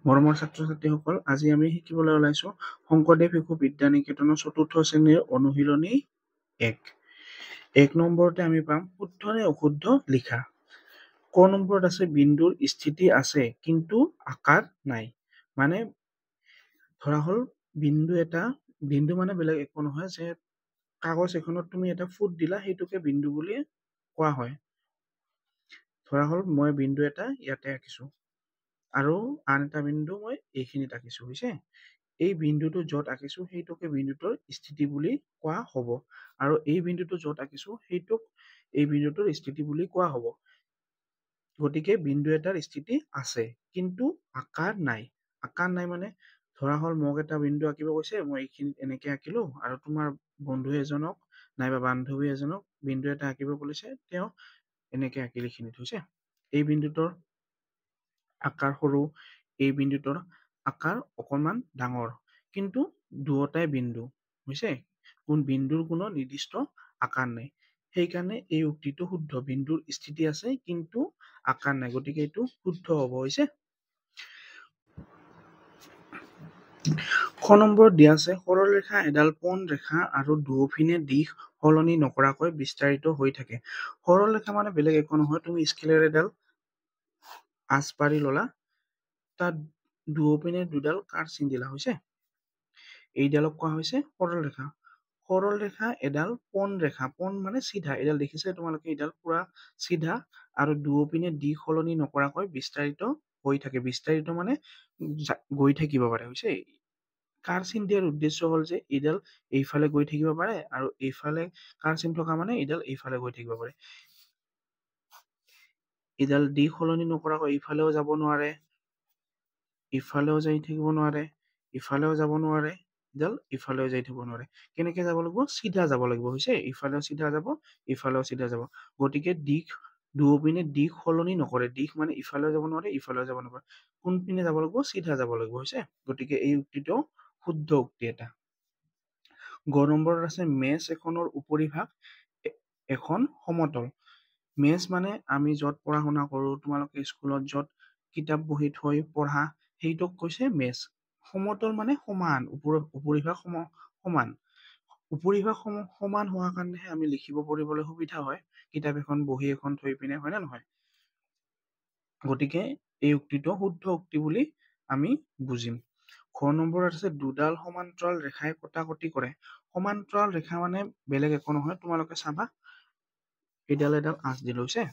মৰমৰ ছাত্ৰ-ছাত্ৰীসকল, আজি আমি শিকিবলৈ ওলাইছো শংকৰদেৱ শিশু বিদ্যা নিকেতনৰ ৪ৰ্থ শ্ৰেণীৰ অনুশীলনী ১। ১ নম্বৰতে আমি পাম শুদ্ধ নে অশুদ্ধ লিখা। ক নম্বৰত আছে বিন্দুৰ স্থিতি আছে কিন্তু আকাৰ নাই। মানে ধৰা হ'ল বিন্দু মানে বেলেগ একো নহয় যে কাগজ এখনত তুমি এটা ফুট দিলা সেইটোকে বিন্দু বুলি কোৱা হয়। ধৰা হ'ল মই বিন্দু এটা ইয়াতে আঁকিছো আৰু আন এটা বিন্দু মই এইখিনিত আঁকিছো হৈছে। এই বিন্দুটো য'ত আঁকিছো সেইটোকে বিন্দুটোৰ স্থিতি বুলি কোৱা হ'ব আৰু এই বিন্দুটো য'ত আঁকিছো সেইটোক এই বিন্দুটোৰ স্থিতি বুলি কোৱা হ'ব। গতিকে বিন্দু এটাৰ স্থিতি আছে কিন্তু আকাৰ নাই। আকাৰ নাই মানে ধৰা হ'ল মোক এটা বিন্দু আঁকিব কৈছে, মই এইখিনিত এনেকে আঁকিলো আৰু তোমাৰ বন্ধু এজনক নাইবা বান্ধৱী এজনক বিন্দু এটা আঁকিব কৈছে, তেওঁ এনেকে আঁকিল এইখিনিত হৈছে। এই বিন্দুটোৰ আকাৰ সৰু, এই বিন্দুটোৰ আকাৰ অকণমান ডাঙৰ, কিন্তু দুয়োটাই বিন্দু হৈছে। বিন্দুৰ কোনো নিৰ্দিষ্ট আকাৰ নাই। সেইকাৰণে এই উক্তিটো শুদ্ধ। বিন্দুৰ স্থিতি আছে কিন্তু আকাৰ নাই, গতিকে এইটো শুদ্ধ হ'ব হৈছে। খ নম্বৰত দিয়া আছে সৰল ৰেখা এডাল পোন ৰেখা আৰু দুয়োপিনে দিশ সলনি নকৰাকৈ বিস্তাৰিত হৈ থাকে। সৰল ৰেখা মানে বেলেগ একো নহয়, তুমি স্কেলেৰ এডাল আঁচ পাৰি ললা, তাত দুয়োপিনে দুডাল কাঁড় চিন্দিলা হৈছে। এইডালক কোৱা হৈছে সৰল ৰেখা। সৰল ৰেখা এডাল পোন ৰেখা, পোন মানে চিধা, এডাল দেখিছে তোমালোকে এডাল পুৰা চিধা আৰু দুয়োপিনে দিশ সলনি নকৰাকৈ বিস্তাৰিত হৈ থাকে। বিস্তাৰিত মানে গৈ থাকিব পাৰে হৈছে। কাঁড় চিন দিয়াৰ উদ্দেশ্য হ'ল যে এইডাল এইফালে গৈ থাকিব পাৰে আৰু এইফালে কাঁড় চিন থকা মানে এইডাল এইফালে গৈ থাকিব পাৰে। এইডাল দিশ সলনি নকৰাকৈ ইফালেও যাব নোৱাৰে, ইফালেও যাই থাকিব নোৱাৰে, ইফালেও যাব নোৱাৰে, এইডাল ইফালেও যাই থাকিব নোৱাৰে। কেনেকে যাব লাগিব? চিধা যাব লাগিব হৈছে। ইফালেও চিধা যাব, ইফালেও চিধা যাব। গতিকে দুয়োপিনে দিশ সলনি নকৰে। দিশ মানে ইফালেও যাব নোৱাৰে, ইফালেও যাব নোৱাৰে। কোনপিনে যাব লাগিব? চিধা যাব লাগিব হৈছে। গতিকে এই উক্তিটো শুদ্ধ উক্তি এটা। গ নম্বৰত আছে মেজ এখনৰ উপৰিভাগ এখন সমতল। মেজ মানে আমি য'ত পঢ়া শুনা কৰো, তোমালোকে স্কুলত য'ত কিতাপ বহি থৈ পঢ়া, সেইটোক কৈছে মেজ। সমতল মানে সমান, উপৰিভাগ সমান। উপৰিভাগ সমান হোৱাৰ কাৰণেহে আমি লিখিব পঢ়িবলৈ সুবিধা হয়, কিতাপ এখন বহি এখন থৈ পিনে, হয় নে নহয়? গতিকে এই উক্তিটো শুদ্ধ উক্তি বুলি আমি বুজিম। খ নম্বৰত আছে দুডাল সমান্তৰাল ৰেখাই কটাকটি কৰে। সমান্তৰাল ৰেখা মানে বেলেগ একো নহয়, তোমালোকে চাবা এইডাল এডাল আঁচ দিলো হৈছে।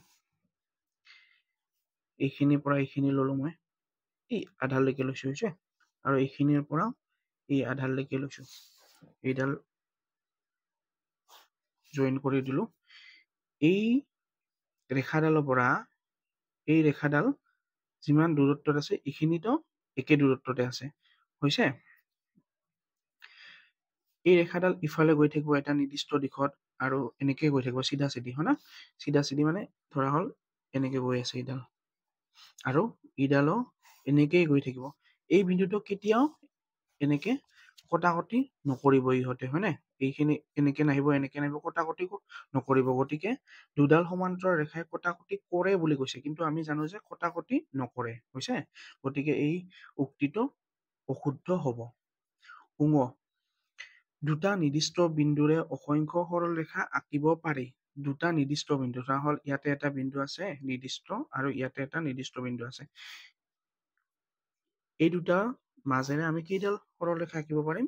এইখিনিৰ পৰা এইখিনি ললো মই, এই আধালৈকে লৈছো হৈছে, আৰু এইখিনিৰ পৰা এই আধালৈকে লৈছো। এইডাল জইন কৰি দিলো। এই ৰেখাডালৰ পৰা এই ৰেখাডাল যিমান দূৰত্বত আছে এইখিনিতো একে দূৰত্বতে আছে হৈছে। এই ৰেখাডাল ইফালে গৈ থাকিব এটা নিৰ্দিষ্ট দিশত আৰু এনেকে গৈ থাকিব চিধা চিধি, হয় না? চিধা চিধি মানে ধৰা হ'ল এনেকে গৈ আছে এইডাল, আৰু ইডালো এনেকেই গৈ থাকিব। এই বিন্দুটো কেতিয়াও এনেকে কটাকটি নকৰিব ইহঁতে, হয় নে? এইখিনি এনেকে নাহিব, এনেকে নাহিব, কটাকটি নকৰিব। গতিকে দুডাল সমান্তৰাল ৰেখাই কটাকটি কৰে বুলি কৈছে, কিন্তু আমি জানো যে কটাকটি নকৰে হৈছে। গতিকে এই উক্তিটো অশুদ্ধ হ'ব। ঙ, দুটা নিৰ্দিষ্ট বিন্দুৰে অসংখ্য সৰল ৰেখা আঁকিব পাৰি। দুটা নিৰ্দিষ্ট বিন্দু, ধৰা হ'ল ইয়াতে এটা বিন্দু আছে নিৰ্দিষ্ট আৰু ইয়াতে এটা নিৰ্দিষ্ট বিন্দু আছে। এই দুটাৰ মাজেৰে আমি কেইডাল সৰল ৰেখা আঁকিব পাৰিম?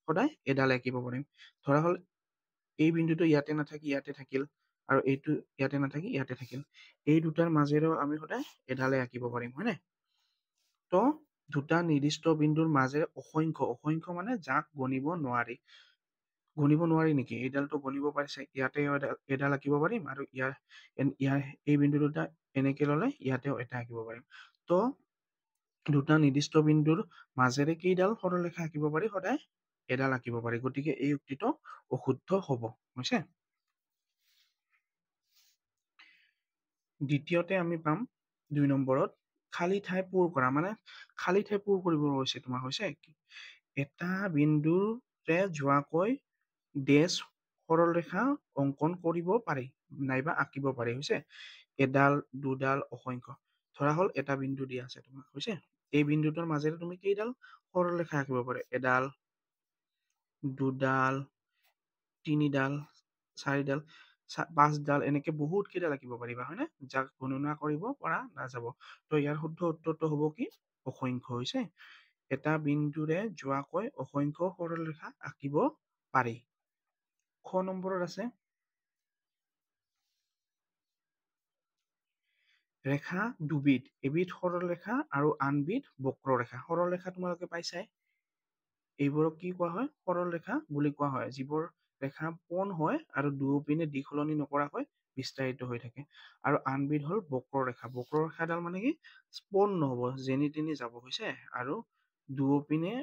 সদায় এডাল আঁকিব পাৰিম। ধৰা হ'ল এই বিন্দুটো ইয়াতে নাথাকি ইয়াতে থাকিল, আৰু এইটো ইয়াতে নাথাকি ইয়াতে থাকিল। এই দুটাৰ মাজেৰেও আমি সদায় এডালে আঁকিব পাৰিম, হয় নে? তো দুটা নিৰ্দিষ্ট বিন্দুৰ মাজেৰে অসংখ্য মানে যাক গণিব নোৱাৰি। গণিব নোৱাৰি নেকি? এইডালটো গণিব পাৰিছে, ইয়াতে এডাল আঁকিব পাৰিম, আৰু এই বিন্দু দুটা এনেকে ললে ইয়াতেও এটা আঁকিব পাৰিম। তো দুটা নিৰ্দিষ্ট বিন্দুৰ মাজেৰে কেইডাল সৰল ৰেখা আঁকিব পাৰি? সদায় এডাল আঁকিব পাৰি। গতিকে এই উক্তিটো অশুদ্ধ হ'ব হৈছে। দ্বিতীয়তে আমি পাম 2 নম্বৰত খালী ঠাই পূৰ কৰা, মানে খালী ঠাই পূৰ কৰিব কৈছে তোমাৰ হৈছে। এটা বিন্দুৰে যোৱাকৈ ডেছ সৰল ৰেখা অংকন কৰিব পাৰি নাইবা আঁকিব পাৰি হৈছে। এডাল, দুডাল, অসংখ্য। ধৰা হ'ল এটা বিন্দু দিয়া আছে তোমাক হৈছে, এই বিন্দুটোৰ মাজেৰে তুমি কেইডাল সৰলৰেখা আঁকিব পাৰা এডাল দুডাল তিনিডাল চাৰিডাল পাঁচডাল এনেকে বহুত কেইডাল আঁকিব পাৰিবা হয়নে যাক গণনা কৰিব পৰা নাযাব তো ইয়াৰ শুদ্ধ উত্তৰটো হ'ব কি অসংখ্য হৈছে এটা বিন্দুৰে যোৱাকৈ অসংখ্য সৰলৰেখা আঁকিব পাৰি খ নম্বৰত আছে ৰেখা দুবিধ এবিধ সৰলৰেখা আৰু আনবিধ বক্ৰৰেখা সৰলৰেখা তোমালোকে পাইছাই এইবোৰক কি কোৱা হয় সৰলৰেখা বুলি কোৱা হয় যিবোৰ ৰেখা পোন হয় আৰু দুয়োপিনে দিশ সলনি নকৰাকৈ বিস্তাৰিত হৈ থাকে আৰু আনবিধ হ'ল বক্ৰৰেখাডাল মানে কি পোন নহব যেনি তেনি যাব হৈছে আৰু দুয়োপিনে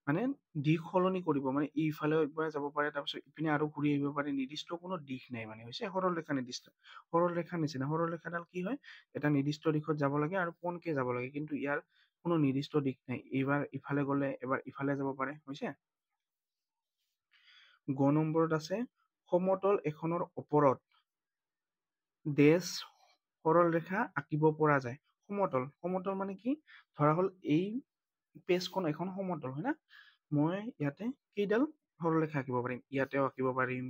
মানে দিশ সলনি কৰিব মানে ইফালেও একবাৰ যাব পাৰে তাৰপিছত ইপিনে আৰু ঘূৰি আহিব পাৰে নিৰ্দিষ্ট কোনো দিশ নাই মানে হৈছে সৰলৰেখা নিৰ্দিষ্ট সৰলৰেখা নিচিনা সৰলৰেখাডাল কি হয় এটা নিৰ্দিষ্ট দিশত যাব লাগে আৰু পোনকে যাব লাগে কিন্তু ইয়াৰ কোনো নিৰ্দিষ্ট দিশ নাই এইবাৰ ইফালে গলে এবাৰ ইফালে যাব পাৰে হৈছে গ নম্বৰত আছে সমতল এখনৰ ওপৰত ডেছ সৰলৰেখা আঁকিব পৰা যায় সমতল মানে কি ধৰা হল এই পেজখন এখন সমতল হয় না মই ইয়াতে কেইডাল সৰলৰেখা আঁকিব পাৰিম ইয়াতেও আঁকিব পাৰিম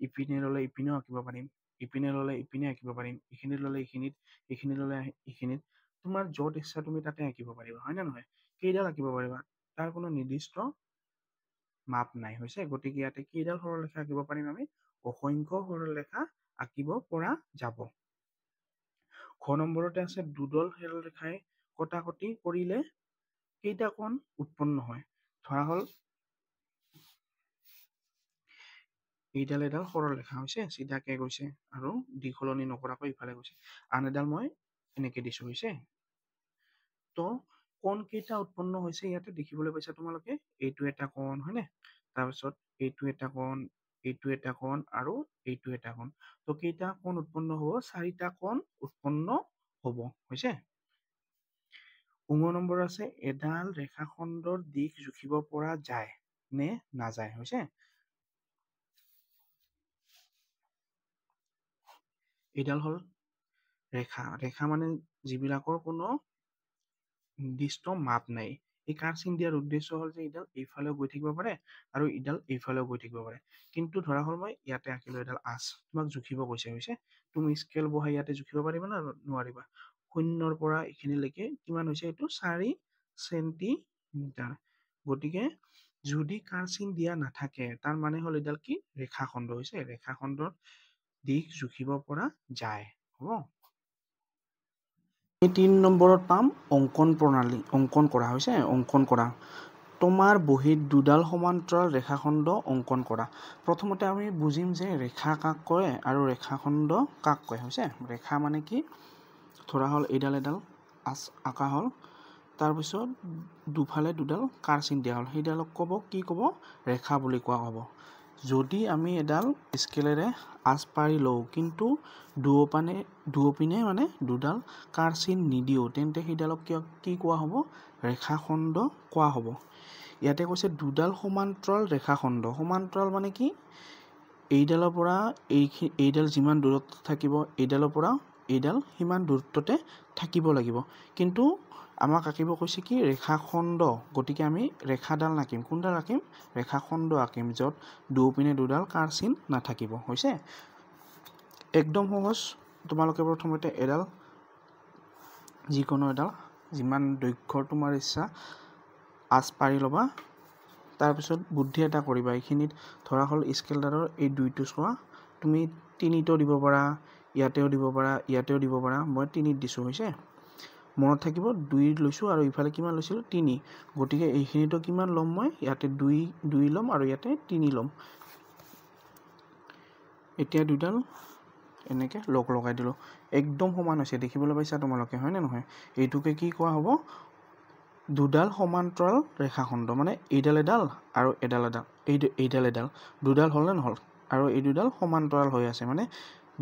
ইপিনে ললে ইপিনেও আঁকিব পাৰিম ইপিনে ললে ইপিনে আঁকিব পাৰিম এইখিনিত ললে এইখিনি ললে এইখিনিত তোমাৰ য'ত ইচ্ছা তুমি তাতে আঁকিব পাৰিবা হয় নে নহয় কেইডাল আঁকিব পাৰিবা তাৰ কোনো নিৰ্দিষ্ট মাপ নাই হৈছে গতিকে ইয়াতে কেইডাল সৰলৰেখা আঁকিব পাৰিম আমি অসংখ্য সৰলৰেখা আঁকিব পৰা যাব খ নম্বৰতে আছে দুডল সৰলৰেখাই কটাকটি কৰিলে কেইটা কোণ উৎপন্ন হয় ধৰা হল এইডাল এডাল সৰলৰেখা হৈছে চিধাকে গৈছে আৰু দিশ সলনি নকৰাকৈ ইফালে গৈছে আন এডাল মই এনেকে দিছো হৈছে তো কোণ কেইটা উৎপন্ন হৈছে ইয়াতে দেখিবলৈ পাইছা তোমালোকে এইটো এটা কোণ হয়নে তাৰপিছত এইটো এটা কোণ আৰু এইটো এটা কোণ তো কেইটা কোণ উৎপন্ন হ'ব চাৰিটা কোণ উৎপন্ন হ'ব হৈছে ঙ নম্বৰ আছে এডাল ৰেখাখণ্ডৰ দিশ জুখিব পৰা যায় নে নাযায় হৈছে এইডাল হল ৰেখা মানে যিবিলাকৰ কোনো নিৰ্দিষ্ট মাপ নাই এই কাঁড় চিন দিয়াৰ উদ্দেশ্য হল যে এইডাল এইফালেও গৈ থাকিব পাৰে আৰু এইডাল এইফালেও গৈ থাকিব পাৰে কিন্তু ধৰা হল মই ইয়াতে আঁকিলো এডাল আঁচ তোমাক জুখিব কৈছে হৈছে তুমি স্কেল বহাই ইয়াতে জুখিব পাৰিবা না নোৱাৰিবা শূন্যৰ পৰা এইখিনিলৈকে কিমান হৈছে এইটো 4 চেণ্টিমিটাৰ গতিকে যদি কাঁড় চিন দিয়া নাথাকে তাৰ মানে হল এডাল কি ৰেখাখণ্ড হৈছে ৰেখাখণ্ডৰ দিশ জুখিব পৰা যায় হ'ব 3 নম্বৰত পাম অঙ্কন প্ৰণালী অঙ্কন কৰা হৈছে অঙ্কন কৰা তোমাৰ বহীত দুডাল সমান্তৰাল ৰেখাখণ্ড অঙ্কন কৰা প্ৰথমতে আমি বুজিম যে ৰেখা কাক কয় আৰু ৰেখাখণ্ড কাক কয় হৈছে ৰেখা মানে কি ধৰা হল এইডাল এডাল আঁকা হল তাৰপিছত দুফালে দুডাল কাঁড় চিন দিয়া হল সেইডালক ক'ব কি ক'ব ৰেখা বুলি কোৱা হ'ব যদি আমি এডাল স্কেলেৰে আঁচ পাৰি লওঁ কিন্তু দুয়োপিনে মানে দুডাল কাঁড় চিন নিদিও তেন্তে সেইডালক কি কোৱা হ'ব ৰেখাখণ্ড কোৱা হ'ব ইয়াতে কৈছে দুডাল সমান্তৰাল ৰেখাখণ্ড সমান্তৰাল মানে কি এইডালৰ পৰা এইডাল যিমান দূৰত্ব থাকিব এইডালৰ পৰা এইডাল সিমান দূৰত্বতে থাকিব লাগিব কিন্তু আমাক আঁকিব কৈছে কি ৰেখাখণ্ড গতিকে আমি ৰেখাডাল নাকিম কোনডাল আঁকিম ৰেখাখণ্ড আঁকিম য'ত দুয়োপিনে দুডাল কাঁড় চিন নাথাকিব হৈছে একদম সহজ তোমালোকে প্ৰথমতে এডাল যিকোনো এডাল যিমান দৈৰ্ঘ্যৰ তোমাৰ ইচ্ছা আঁচ পাৰি ল'বা তাৰপিছত বুদ্ধি এটা কৰিবা এইখিনিত ধৰা হল স্কেলডালৰ এই দুইটো চোৱা তুমি তিনিটো দিব পাৰা ইয়াতেও দিব পাৰা মই 3 দিছো হৈছে মনত থাকিব 2 লৈছো আৰু ইফালে কিমান লৈছিল 3 গতিকে এইখিনিটো কিমান লম মই ইয়াতে 2 লম আৰু ইয়াতে 3 লম এতিয়া দুডাল এনেকে লগাই দিলো একদম সমান হৈছে দেখিবলৈ পাইছা তোমালোকে হয় নে নহয় এইটোকে কি কোৱা হ'ব দুডাল সমান্তৰাল ৰেখাখণ্ড মানে এইডাল এডাল আৰু এইডাল এডাল দুডাল হল নে নহল আৰু এই দুডাল সমান্তৰাল হৈ আছে মানে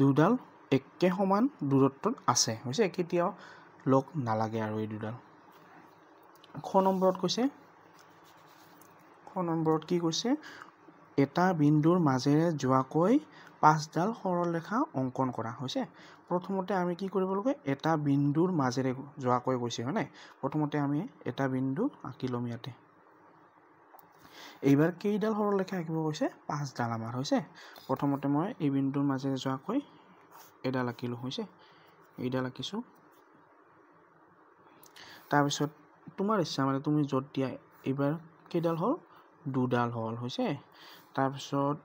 দুডাল একে সমান দূৰত্বত আছে হৈছে কেতিয়াও লগ নালাগে আৰু এই দুডাল খ নম্বৰত কি কৈছে এটা বিন্দুৰ মাজেৰে যোৱাকৈ 5ডাল সৰলৰেখা অঙ্কন কৰা হৈছে প্ৰথমতে আমি কি কৰিব লাগে এটা বিন্দুৰ মাজেৰে যোৱাকৈ গৈছে হয় নাই প্ৰথমতে আমি এটা বিন্দু আঁকি লম ইয়াতে এইবাৰ কেইডাল সৰলৰেখা আঁকিব কৈছে 5ডাল আমাৰ হৈছে প্ৰথমতে মই এই বিন্দুৰ মাজেৰে যোৱাকৈ এডাল আঁকিলো হৈছে এইডাল আঁকিছো তাৰ পিছত তোমাৰ ইচ্ছা মানে তুমি যত দিয়া এইবাৰ কেইডাল হল দুডাল হল হৈছে তাৰ পিছত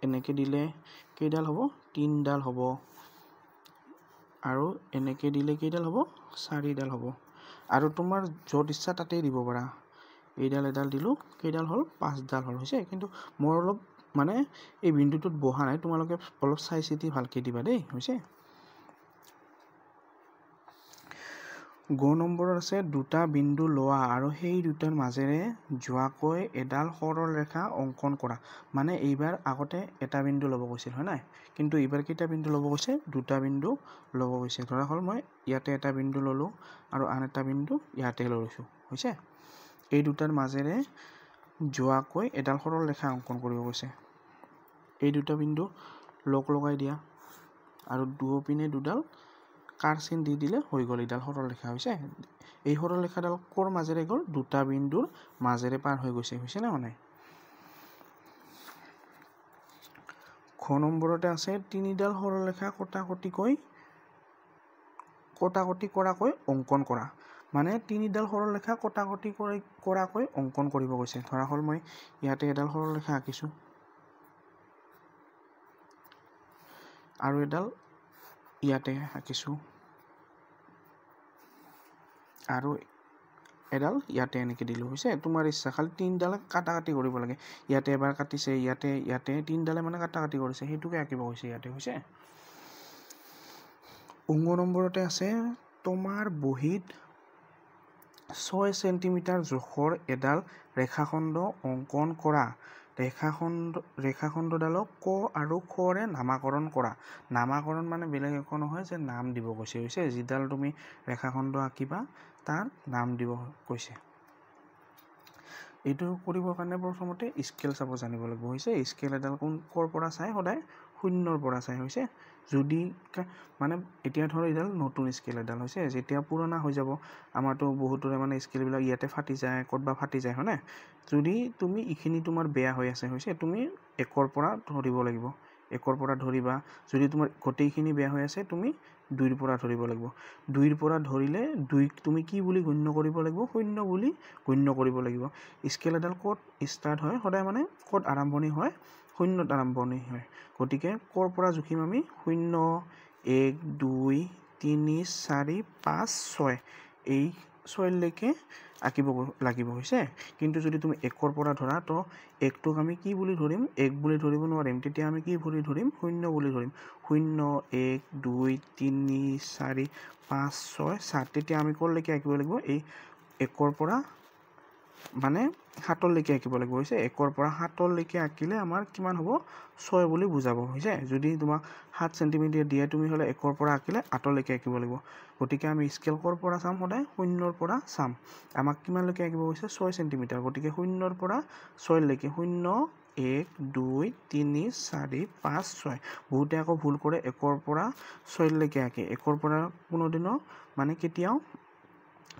এনেকে দিলে কেইডাল হ'ব তিনডাল হ'ব আৰু এনেকে দিলে কেইডাল হ'ব চাৰিডাল হ'ব আৰু তোমাৰ যত ইচ্ছা তাতেই দিব পাৰা এইডাল এডাল দিলো কেইডাল হল 5ডাল হল হৈছে কিন্তু মই অলপ মানে এই বিন্দুটোত বহা নাই তোমালোকে অলপ চাই চিতি ভালকে দিবা দেই হৈছে গ নম্বৰত আছে দুটা বিন্দু লোৱা আৰু সেই দুটাৰ মাজেৰে যোৱাকৈ এডাল সৰল ৰেখা অংকন কৰা মানে এইবাৰ আগতে এটা বিন্দু ল'ব কৈছিল হয় নাই কিন্তু এইবাৰ কেইটা বিন্দু ল'ব কৈছে দুটা বিন্দু ল'ব কৈছে ধৰা হল মই ইয়াতে এটা বিন্দু ললো আৰু আন এটা বিন্দু ইয়াতে লৈছো হৈছে এই দুটাৰ মাজেৰে যোৱাকৈ এডাল সৰল ৰেখা অংকন কৰিব কৈছে এই দুটা বিন্দু লগ লগাই দিয়া আৰু দুয়োপিনে দুডাল কাৰ চিন দি দিলে হৈ গ'ল এডাল সৰল ৰেখা হৈছে এই সৰল ৰেখাডাল কোৰ মাজেৰে গ'ল দুটা বিন্দুৰ মাজেৰে পাৰ হৈ গৈছে হৈছে না মানে খ নম্বৰতে আছে তিনিডাল সৰল ৰেখা কটাকটি কৰাকৈ অংকন কৰা মানে তিনিডাল সৰল ৰেখা কটাকটি কৰাকৈ অংকন কৰিব কৈছে ধৰা হল মই ইয়াতে এডাল সৰল ৰেখা আঁকিছো আৰু এডাল ইয়াতে আঁকিছো আৰু এডাল ইয়াতে এনেকে দিলো হৈছে তোমাৰ ইচ্ছা খালি তিনডাল কাটাকাটি কৰিব লাগে ইয়াতে এবাৰ কাটিছে ইয়াতে তিনডালে মানে কাটাকাটি কৰিছে সেইটোকে আঁকিব কৈছে ইয়াতে হৈছে অংগ নম্বৰতে আছে তোমাৰ বহীত 6 সেন্টিমিটাৰ জোখৰ এডাল ৰেখাখণ্ড অংকন কৰা ৰেখাখণ্ডডালক ক আৰু খৰে নামাকৰণ কৰা নামাকৰণ মানে বেলেগ একো নহয় যে নাম দিব কৈছে হৈছে যিডাল তুমি ৰেখাখণ্ড আঁকিবা তাৰ নাম দিব কৈছে এইটো কৰিবৰ কাৰণে প্ৰথমতে স্কেল চাব জানিব লাগিব হৈছে স্কেল এডাল কোৰ পৰা চাই সদায় শূন্যৰ পৰা চাই হৈছে যদি মানে এতিয়া ধৰ এডাল নতুন স্কেল এডাল হৈছে যেতিয়া পুৰণা হৈ যাব আমাৰতো বহুতৰে মানে স্কেলবিলাক ইয়াতে ফাটি যায় ক'তবা ফাটি যায় হয়নে যদি তুমি ইখিনি তোমাৰ বেয়া হৈ আছে হৈছে তুমি একৰ পৰা ধৰিব লাগিব একৰ পৰা ধৰিবা যদি তোমাৰ গোটেইখিনি বেয়া হৈ আছে তুমি দুইৰ পৰা ধৰিব লাগিব দুইৰ পৰা ধৰিলে দুই তুমি কি বুলি গণ্য কৰিব লাগিব শূন্য বুলি গণ্য কৰিব লাগিব স্কেল এডাল ক'ত ষ্টাৰ্ট হয় সদায় মানে ক'ত আৰম্ভণি হয় শূন্যত আৰম্ভণি হয় গতিকে ক'ৰ পৰা জুখিম আমি 0 1 2 3 4 5 6 এই 6 লৈকে আঁকিব লাগিব হৈছে কিন্তু যদি তুমি একৰ পৰা ধৰা তো একটোক আমি কি বুলি ধৰিম এক বুলি ধৰিব নোৱাৰিম তেতিয়া আমি কি বুলি ধৰিম শূন্য বুলি ধৰিম 0 1 2 3 4 5 6 7 তেতিয়া আমি ক'লৈকে আঁকিব লাগিব এই একৰ পৰা মানে 7 লৈকে আঁকিব লাগিব হৈছে একৰ পৰা 7 লৈকে আঁকিলে আমাৰ কিমান হ'ব 6 বুলি বুজাব হৈছে যদি তোমাক 7 সেন্টিমিটাৰ দিয়ে তুমি হলে একৰ পৰা আঁকিলে 8 লৈকে আঁকিব লাগিব গতিকে আমি স্কেল কৰ পৰা চাম সদায় 0 ৰ পৰা চাম আমাক কিমান লৈকে আঁকিব কৈছে 6 সেন্টিমিটাৰ গতিকে 0 ৰ পৰা 6 লৈকে 0 1 2 3 4 5 6 বহুতে আকৌ ভুল কৰে একৰ পৰা 6 লৈকে আঁকে একৰ পৰা কোনোদিনও মানে কেতিয়াও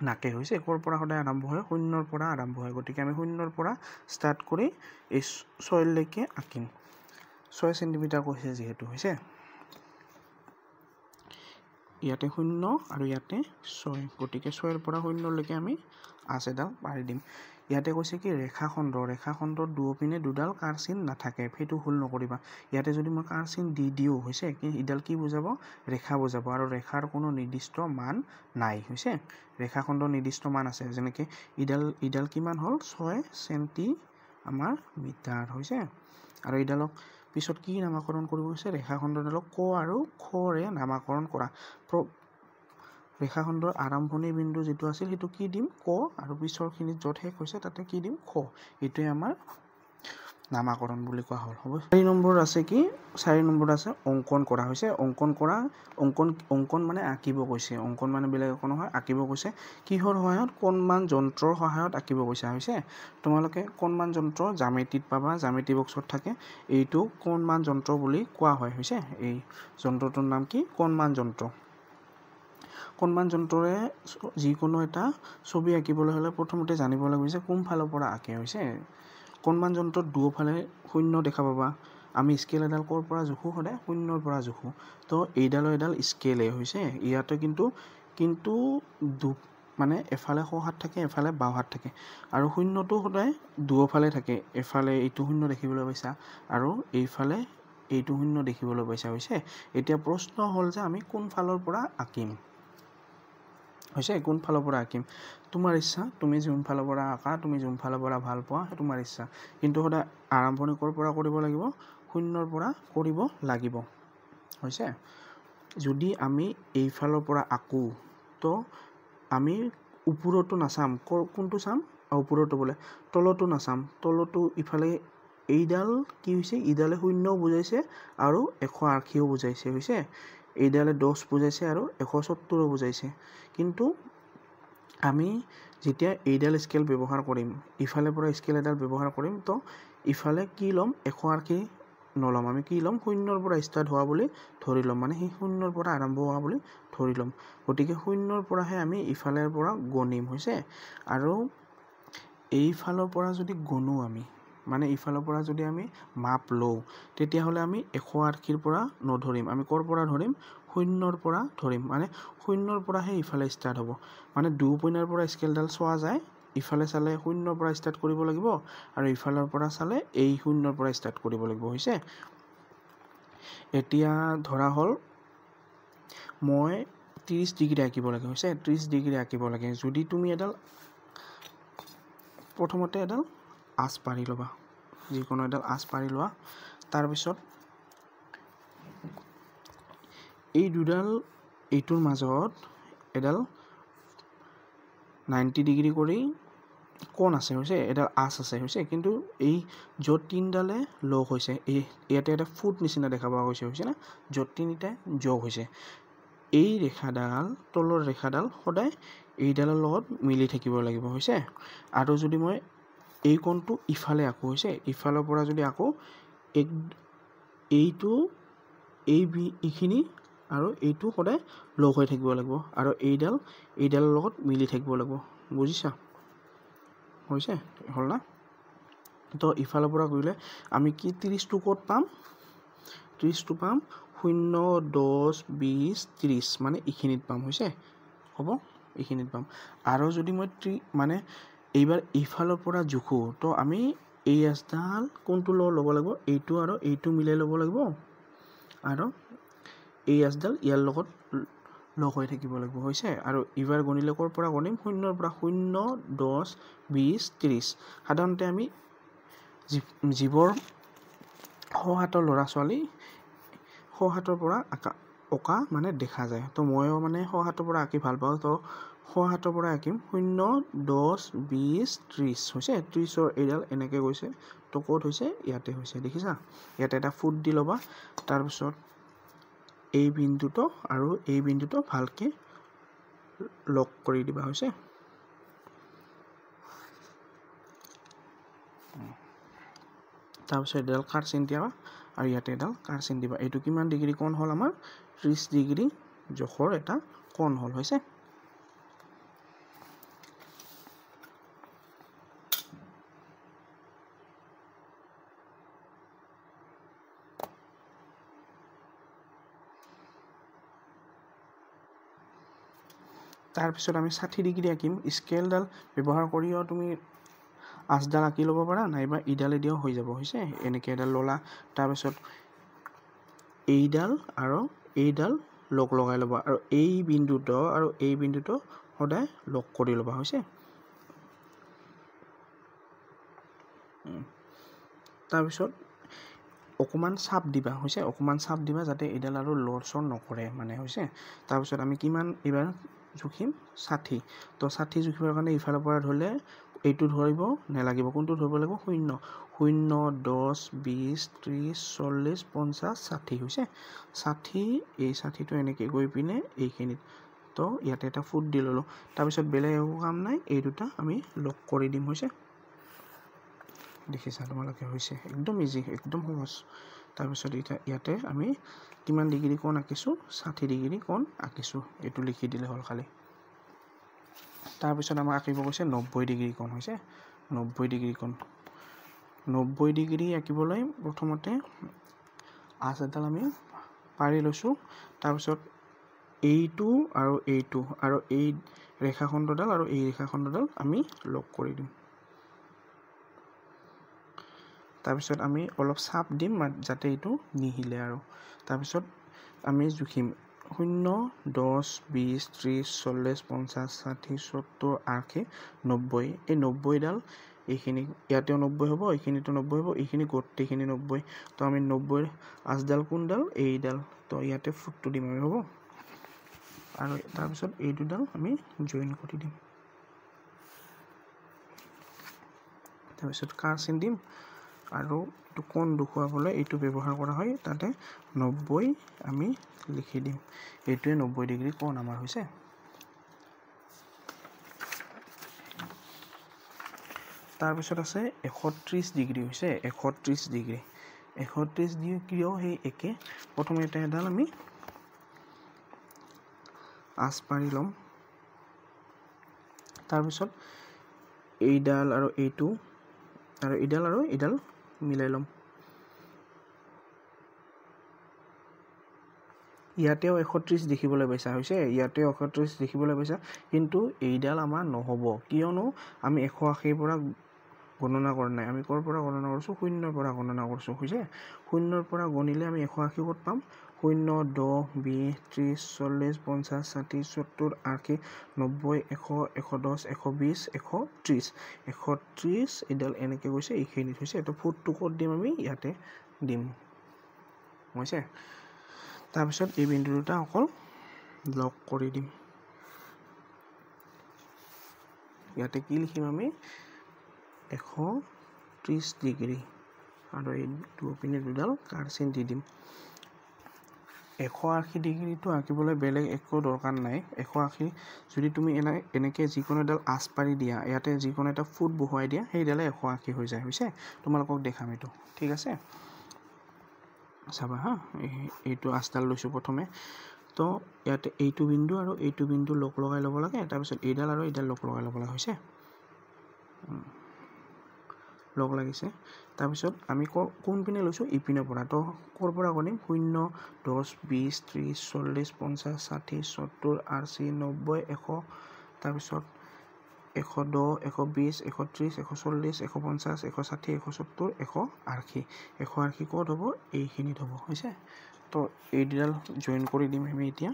নাকে হৈছে একৰ পৰা সদায় আৰম্ভ হয় 0 ৰ পৰা আৰম্ভ হয় গতিকে আমি 0 ৰ পৰা ষ্টাৰ্ট কৰি এই 6 লৈকে আঁকিম 6 সেন্টিমিটাৰ কৈছে যেহেতু হৈছে ইয়াতে 0 আৰু ইয়াতে 6 গতিকে 6 ৰ পৰা 0 লৈকে আমি আঁচ এডাল পাৰি দিম ইয়াতে কৈছে কি ৰেখাখণ্ডৰ দুয়োপিনে দুডাল কাৰ চিন নাথাকে সেইটো ভুল নকৰিবা ইয়াতে যদি মই কাৰ চিন দি দিও হৈছে কি ইডাল কি বুজাব ৰেখা বুজাব আৰু ৰেখাৰ কোনো নিৰ্দিষ্ট মান নাই হৈছে ৰেখাখণ্ডৰ নিৰ্দিষ্ট মান আছে যেনেকে ইডাল কিমান হল 6 সেন্টি আমাৰ মিটাৰ হৈছে আৰু ইডালক পিছত কি নামাকৰণ কৰিব হৈছে ৰেখাখণ্ডডালক ক আৰু খৰে নামাকৰণ কৰা ৰেখাখণ্ডৰ আৰম্ভণি বিন্দু যেটো আছিল হেতু কি দিম ক আৰু পিছৰখিনি যত শেষ হৈছে তাতে কি দিম খ এটোই আমাৰ নামাকৰণ বুলি কোৱা হ'ল হ'ব 4 নম্বৰ আছে কি 4 নম্বৰ আছে অংকন কৰা হৈছে অংকন মানে আঁকিব কৈছে অংকন মানে বেলেগ একো নহয় আঁকিব কৈছে কিহৰ সহায়ত কোণমান যন্ত্ৰৰ সহায়ত আঁকিব কৈছে হৈছে তোমালোকে কোণমান যন্ত্ৰ জ্যামিতিত পাবা জ্যামিতি বক্সত থাকে এইটো কোণমান যন্ত্ৰ বুলি কোৱা হয় হৈছে এই যন্ত্ৰটোৰ নাম কি কোণমান যন্ত্ৰ কোণমান যন্ত্ৰৰে যিকোনো এটা ছবি আঁকিবলৈ হ'লে প্ৰথমতে জানিব লাগিব যে কোন ফালৰ পৰা আঁকে হৈছে কোণমান যন্ত্ৰত দুয়োফালে শূন্য দেখা পাবা আমি স্কেল এডাল ক'ৰ পৰা জোখো সদায় শূন্যৰ পৰা জোখো তো এইডালৰ এডাল স্কেলে হৈছে ইয়াতে কিন্তু মানে এফালে সোঁ হাত থাকে এফালে বাওঁ হাত থাকে আৰু শূন্যটো সদায় দুয়োফালে থাকে এফালে এইটো শূন্য দেখিবলৈ পাইছা আৰু এইফালে এইটো শূন্য দেখিবলৈ পাইছা হৈছে এতিয়া প্ৰশ্ন হ'ল যে আমি কোন ফালৰ পৰা আঁকিম হৈছে কোন ফালৰ পৰা আঁকিম তোমাৰ ইচ্ছা তুমি যোন ফালৰ পৰা আঁকা তুমি যোন ফালৰ পৰা ভাল পোৱা তোমাৰ ইচ্ছা কিন্তু সদায় আৰম্ভণি ক'ৰ পৰা কৰিব লাগিব শূন্যৰ পৰা কৰিব লাগিব হৈছে যদি আমি এই ফালৰ পৰা আঁকো তো আমি ওপৰতো নাচাম কোনটো চাম ওপৰতো বোলে তলতো নাচাম তলতো ইফালে এইডাল কি হৈছে ইডালে শূন্য বুজাইছে আৰু 180 বুজাইছে হৈছে এইডালে 10 বুজাইছে আৰু 170 বুজাইছে কিন্তু আমি যেতিয়া এইডাল স্কেল ব্যৱহাৰ কৰিম ইফালে পৰা স্কেল এডাল ব্যৱহাৰ কৰিম তো ইফালে কি ল'ম 180 নলম আমি কি ল'ম শূন্যৰ পৰা ষ্টাৰ্ট হোৱা বুলি ধৰি ল'ম মানে সেই শূন্যৰ পৰা আৰম্ভ হোৱা বুলি ধৰি ল'ম গতিকে শূন্যৰ পৰাহে আমি ইফালৰ পৰা গণিম হৈছে আৰু এইফালৰ পৰা যদি গণো আমি মানে ইফালৰ পৰা যদি আমি মাপ লওঁ তেতিয়াহ'লে আমি 180ৰ পৰা নধৰিম আমি ক'ৰ পৰা ধৰিম শূন্যৰ পৰা ধৰিম মানে শূন্যৰ পৰাহে ইফালে ষ্টাৰ্ট হ'ব মানে দুপইনাৰ পৰা স্কেলডাল চোৱা যায় ইফালে চালে শূন্যৰ পৰা ষ্টাৰ্ট কৰিব লাগিব আৰু ইফালৰ পৰা চালে এই শূন্যৰ পৰা ষ্টাৰ্ট কৰিব লাগিব হৈছে এতিয়া ধৰা হ'ল মই 30 ডিগ্ৰী আঁকিব লাগে হৈছে 30 ডিগ্ৰী আঁকিব লাগে যদি তুমি এডাল প্ৰথমতে এডাল আঁচ পাৰি ল'বা যিকোনো এডাল আঁচ পাৰি লোৱা তাৰপিছত এই দুডাল এইটোৰ মাজত এডাল 90 ডিগ্ৰী কৰি কোণ আছে হৈছে এডাল আঁচ আছে হৈছে কিন্তু এই য'ত তিনডালে লগ হৈছে ইয়াতে এটা ফুট নিচিনা দেখা পোৱা গৈছে হৈছে না য'ত তিনিটাই যোগ হৈছে এই ৰেখাডাল তলৰ ৰেখাডাল সদায় এইডালৰ লগত মিলি থাকিব লাগিব হৈছে আৰু যদি মই এই কোণটো ইফালে আঁকো হৈছে ইফালৰ পৰা যদি আঁকো এইখিনি আৰু এইটো সদায় লগ হৈ থাকিব লাগিব আৰু এইডালৰ লগত মিলি থাকিব লাগিব বুজিছা হৈছে হ'ল না তো ইফালৰ পৰা কৰিলে আমি কি 30টো ক'ত পাম 30টো পাম 0 10 20 30 মানে এইখিনিত পাম হৈছে হ'ব এইখিনিত পাম আৰু যদি মই মানে এইবাৰ ইফালৰ পৰা জোখো তো আমি এই আঁচডাল কোনটো ল'ব লাগিব এইটো আৰু এইটো মিলাই ল'ব লাগিব আৰু এই আঁচডাল ইয়াৰ লগত লগ হৈ থাকিব লাগিব হৈছে আৰু ইবাৰ গণিলে ক'ৰ পৰা গণিম শূন্যৰ পৰা 0 10 20 30 সাধাৰণতে আমি জীৱৰ সোঁহাতৰ ল'ৰা ছোৱালী সোঁহাতৰ পৰা অঁকা মানে দেখা যায় তো ময়ো মানে সোঁহাতৰ পৰা আঁকি ভাল পাওঁ তো সোঁহাতৰ পৰা আঁকিম 0 10 20 30 হৈছে 30ৰ এইডাল এনেকৈ গৈছে তো ক'ত হৈছে ইয়াতে হৈছে দেখিছা ইয়াতে এটা ফুট দি ল'বা তাৰপিছত এই বিন্দুটো আৰু এই বিন্দুটো ভালকৈ লক কৰি দিবা হৈছে তাৰপিছত এডাল কাট চিন দিবা আৰু ইয়াতে এডাল কাট চিন দিবা এইটো কিমান ডিগ্ৰী কোণ হ'ল আমাৰ 30 ডিগ্ৰী জোখৰ এটা কোণ হ'ল হৈছে তাৰপিছত আমি 60 ডিগ্ৰী আঁকিম স্কেলডাল ব্যৱহাৰ কৰিও তুমি আঁচডাল আঁকি ল'ব পাৰা নাইবা ইডালে দিও হৈ যাব হৈছে এনেকৈ এডাল ল'লা তাৰপিছত এইডাল আৰু এইডাল লগাই ল'বা আৰু এই বিন্দুটো আৰু এই বিন্দুটো সদায় লগ কৰি ল'বা হৈছে তাৰপিছত অকমান চাপ দিবা হৈছে অকমান চাপ দিবা যাতে এইডাল আৰু লৰচৰ নকৰে মানে হৈছে তাৰপিছত আমি কিমান এবাৰ জুখিম 60 তো 60 জুখিবৰ কাৰণে ইফালৰ পৰা ধৰিলে এইটো ধৰিব নালাগিব কোনটো ধৰিব লাগিব 0 0 10 20 30 40 50 60 হৈছে 60 এই 60 টো এনেকৈ গৈ পিনে এইখিনিত তো ইয়াতে এটা ফুট দি ললো তাৰপিছত বেলেগ একো কাম নাই এই দুটা আমি লক কৰি দিম হৈছে দেখিছা তোমালোকে হৈছে একদম ইজি একদম সহজ তাৰপিছত ইয়াতে আমি কিমান ডিগ্ৰী কোণ আঁকিছো 60 ডিগ্ৰী কোণ আঁকিছো এইটো লিখি দিলে হ'ল খালি তাৰপিছত আমাক আঁকিব কৈছে 90 ডিগ্ৰী কোণ হৈছে 90 ডিগ্ৰী কোণ 90 ডিগ্ৰী আঁকিবলৈ প্ৰথমতে আঁচ এডাল আমি পাৰি লৈছো তাৰপিছত এইটো আৰু এইটো আৰু এই ৰেখাখণ্ডডাল আৰু এই ৰেখাখণ্ডডাল আমি লক কৰি দিম তাৰপিছত আমি অলপ চাপ দিম যাতে এইটো নিহিলে আৰু তাৰপিছত আমি জুখিম 0 10 20 30 40 50 60 70 80 90 এই 90 ডাল এইখিনি ইয়াতেও 90 হ'ব এইখিনিতো 90 হ'ব এইখিনি গোটেইখিনি 90 তো আমি 90 আঁচডাল কোনডাল এইডাল তো ইয়াতে ফুটটো দিম আমি হ'ব আৰু তাৰপিছত এই দুডাল আমি জয়েন কৰি দিম তাৰপিছত কাৰ্চিন দিম আৰু এইটো কোণ দেখুৱাবলৈ এইটো ব্যৱহাৰ কৰা হয় তাতে 90 আমি লিখি দিম এইটোৱে 90 ডিগ্ৰী কোণ আমাৰ হৈছে তাৰপিছত আছে 130 ডিগ্ৰী হৈছে 130 ডিগ্ৰী 130 ডিগ্ৰীও সেই একে প্ৰথমে এটা এডাল আমি আঁচ পাৰি ল'ম তাৰপিছত এইডাল আৰু এইটো আৰু এইডাল মিলাই ল'ম ইয়াতেও 130 দেখিবলৈ পাইছা হৈছে ইয়াতেও 130 দেখিবলৈ পাইছা কিন্তু এইডাল আমাৰ নহ'ব কিয়নো আমি 180 পৰা গণনা কৰা নাই আমি কৰ পৰা গণনা কৰিছো 0 পৰা গণনা কৰিছো হৈছে 0 পৰা গণিলে আমি 180 ক'ত পাম 0 10 20 30 40 50 60 70 80 90 100 110 120 130 130 এইডাল এনেকৈ গৈছে এইখিনিত হৈছে এইটো ফুটটো ক'ত দিম আমি ইয়াতে দিম হৈছে তাৰপিছত এই বিন্দু দুটা অকল লক কৰি দিম ইয়াতে কি লিখিম আমি 130 ডিগ্ৰী আৰু এই দুপিনে দুডাল কাৰ্চিন দি দিম 180 ডিগ্ৰীটো আঁকিবলৈ বেলেগ একো দৰকাৰ নাই 180 যদি তুমি এনেকৈ যিকোনো এডাল আঁচ পাৰি দিয়া ইয়াতে যিকোনো এটা ফুট বহুৱাই দিয়া সেইডালে 180 হৈ যায় হৈছে তোমালোকক দেখাম এইটো ঠিক আছে চাবা হা এইটো আঁচডাল লৈছো প্ৰথমে তো ইয়াতে এইটো বিন্দু আৰু এইটো বিন্দু লক লগাই ল'ব লাগে তাৰপিছত এইডাল আৰু এইডাল লক লগাই ল'ব লাগে হৈছে লগ লাগিছে তাৰপিছত আমি কোন পিনে লৈছো ইপিনৰ পৰা তো কৰ পৰা গণিম 0 10 20 30 40 50 60 70 80 90 100 তাৰপিছত 110 120 130 140 150 160 170 180 180 ক'ত হ'ব এইখিনিত হ'ব হৈছে তো এইডাল জয়েন কৰি দিম আমি এতিয়া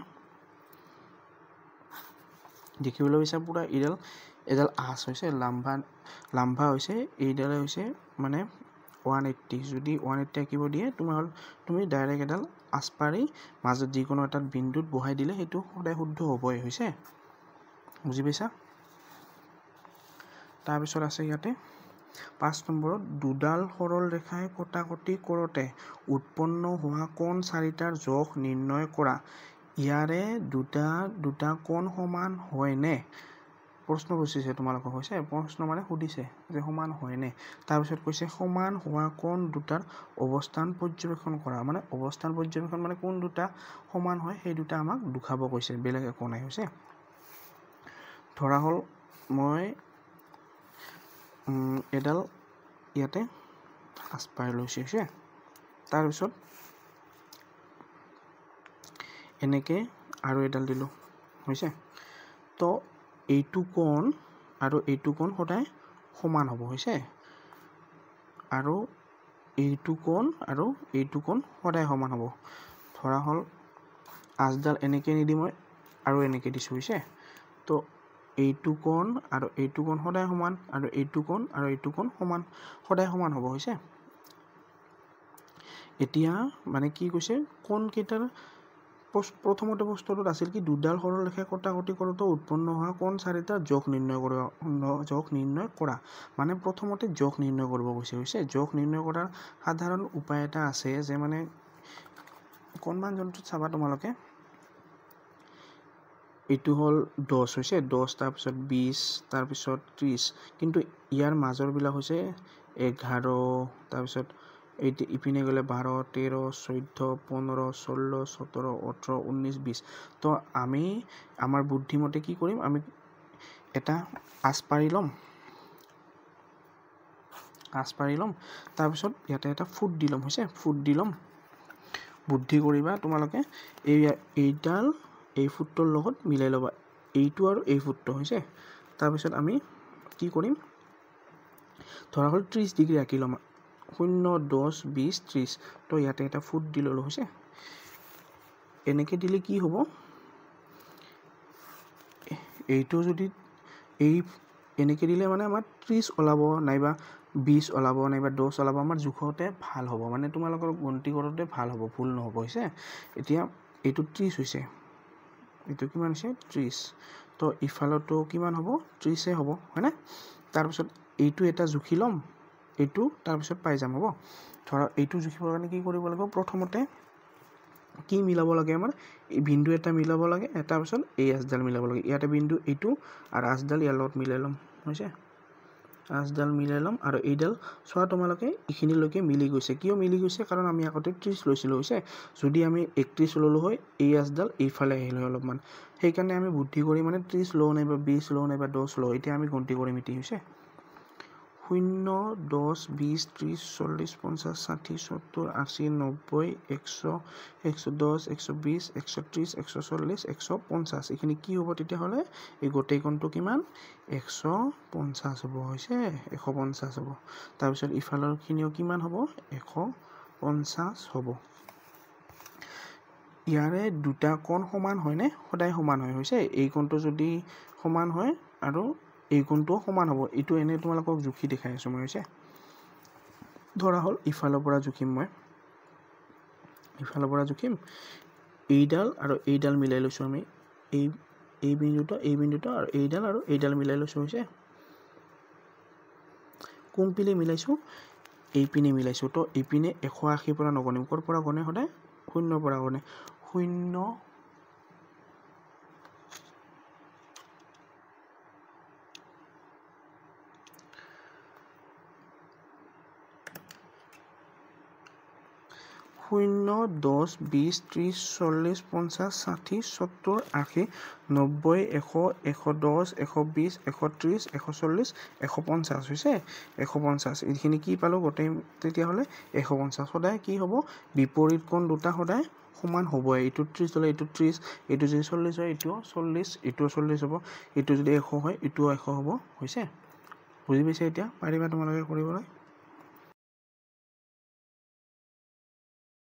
দেখিবলৈ পাইছা পুৰা এডাল আঁচ হৈছে লাম্বা হৈছে এইডালে হৈছে মানে 180 যদি 180 আঁকিব দিয়ে তুমি ডাইৰেক্ট এডাল আঁচ পাৰি মাজত যিকোনো এটা বিন্দুত বহাই দিলে সেইটো সদায় শুদ্ধ হ'বই হৈছে বুজি পাইছা তাৰপিছত আছে ইয়াতে 5 নম্বৰত দুডাল সৰল ৰেখাই কটাকটি কৰোঁতে উৎপন্ন হোৱা কোণ চাৰিটাৰ জোখ নিৰ্ণয় কৰা ইয়াৰে দুটা কোণ সমান হয়নে প্ৰশ্ন কৰিছে তোমালোকক হৈছে প্ৰশ্ন মানে সুধিছে যে সমান হয়নে তাৰপিছত কৈছে সমান হোৱা কোণ দুটাৰ অৱস্থান পৰ্যবেক্ষণ কৰা মানে অৱস্থান পৰ্যবেক্ষণ মানে কোন দুটা সমান হয় সেই দুটা আমাক দেখাব কৈছে বেলেগ একো নাই হৈছে ধৰা হ'ল মই এডাল ইয়াতে আঁচ পাৰি লৈছে হৈছে তাৰপিছত এনেকৈ আৰু এডাল দিলোঁ হৈছে তো এইটো কোণ আৰু এইটো কোণ সদায় সমান হ'ব হৈছে আৰু এইটো কোণ আৰু এইটো কোণ সদায় সমান হ'ব ধৰা হ'ল আঁচডাল এনেকৈ নিদি মই আৰু এনেকৈ দিছোঁ হৈছে তো এইটো কোণ আৰু এইটো কোণ সদায় সমান আৰু এইটো কোণ আৰু এইটো কোণ সদায় সমান হ'ব হৈছে এতিয়া মানে কি কৈছে কোণকেইটাৰ প্ৰথমতে প্ৰশ্নটোত আছিল কি দুডাল সৰলৰেখা কটাকটি কৰোঁতে উৎপন্ন হোৱা কোন চাৰিটাৰ যোগ নিৰ্ণয় কৰা মানে প্ৰথমতে যোগ নিৰ্ণয় কৰিব কৈছে যোগ নিৰ্ণয় কৰাৰ সাধাৰণ উপায় এটা আছে যে মানে কোনমান যন্ত্ৰত চাবা তোমালোকে এইটো হল 10 হৈছে 10 তাৰপিছত 20 তাৰপিছত 30 কিন্তু ইয়াৰ মাজৰবিলাক হৈছে 11 তাৰপিছত ইপিনে গ'লে 12 13 14 15 16 17 18 19 20 তো আমি আমাৰ বুদ্ধিমতে কি কৰিম আমি এটা আঁচ পাৰি ল'ম তাৰপিছত ইয়াতে এটা ফুট দি ল'ম হৈছে ফুট দি ল'ম বুদ্ধি কৰিবা তোমালোকে এইডাল এই ফুটটোৰ লগত মিলাই ল'বা এইটো আৰু এই ফুটটো হৈছে তাৰপিছত আমি কি কৰিম ধৰা হ'ল 30 ডিগ্ৰী আঁকি ল'ম 0 10 20 30 তো ইয়াতে এটা ফুট দি ল'লো হৈছে এনেকৈ দিলে কি হ'ব এইটো যদি এনেকৈ দিলে মানে আমাৰ 30 ওলাব নাইবা 20 ওলাব নাইবা 10 ওলাব আমাৰ জোখতে ভাল হ'ব মানে তোমালোকৰ গণতি কৰোঁতে ভাল হ'ব ভুল নহ'ব হৈছে এতিয়া এইটো 30 হৈছে এইটো কিমান হৈছে 30 তো ইফালতো কিমান হ'ব 30 হ'ব হয়নে তাৰপিছত এইটো এটা জুখি ল'ম এইটো তাৰপিছত পাই যাম হ'ব ধৰা এইটো জুখিবৰ কাৰণে কি কৰিব লাগিব প্ৰথমতে কি মিলাব লাগে আমাৰ এই বিন্দু এটা মিলাব লাগে তাৰপিছত এই আঁচডাল মিলাব লাগে ইয়াতে বিন্দু এইটো আৰু আঁচডাল ইয়াৰ লগত মিলাই ল'ম হৈছে আঁচডাল মিলাই ল'ম আৰু এইডাল চোৱা তোমালোকে এইখিনিলৈকে মিলি গৈছে কিয় মিলি গৈছে কাৰণ আমি আগতে 30 লৈছিলোঁ হৈছে যদি আমি 31 ল'লো হয় এই আঁচডাল এইফালে আহিল হয় অলপমান সেইকাৰণে আমি বুদ্ধি কৰি মানে 30 লওঁ নাইবা 20 লওঁ নাইবা 10 লওঁ এতিয়া আমি গণতি কৰিম এটি হৈছে 0 10 20 30 40 50 60 70 80 90 100 110 120 130 140 150 এইখিনি কি হ'ব তেতিয়াহ'লে এই গোটেইকণটো কিমান 150 হ'ব হৈছে 150 হ'ব তাৰপিছত ইফালৰখিনিও কিমান হ'ব 150 হ'ব ইয়াৰে দুটা কোণ সমান হয়নে সদায় সমান হৈছে এই কোণটো যদি সমান হয় আৰু এই কোণটো সমান হ'ব এইটো এনে তোমালোকক জুখি দেখাই আছো মই হৈছে ধৰা হ'ল ইফালৰ পৰা জুখিম মই ইফালৰ পৰা জুখিম এইডাল আৰু এইডাল মিলাই লৈছো আমি এই বিন্দুটো আৰু এইডাল মিলাই লৈছো হৈছে কোনপিনে মিলাইছো এইপিনে মিলাইছো তো এইপিনে 180 পৰা নগণিম কৰ পৰা গণে সদায় 0 পৰা গণে 0 0 10 20 30 40 50 60 70 80 90 100 110 120 130 140 150 হৈছে 150 এইখিনি কি পালো গোটেই তেতিয়াহ'লে 150 সদায় কি হ'ব বিপৰীত কোণ দুটা সদায় সমান হ'ব এইটো 30 হ'লে এইটো 30 এইটো যদি 40 হয় এইটো 40 এইটো 40 হ'ব এইটো যদি 100 হয় এইটো 100 হ'ব হৈছে বুজি পাইছে এতিয়া পাৰিবা তোমালোকে কৰিবলৈ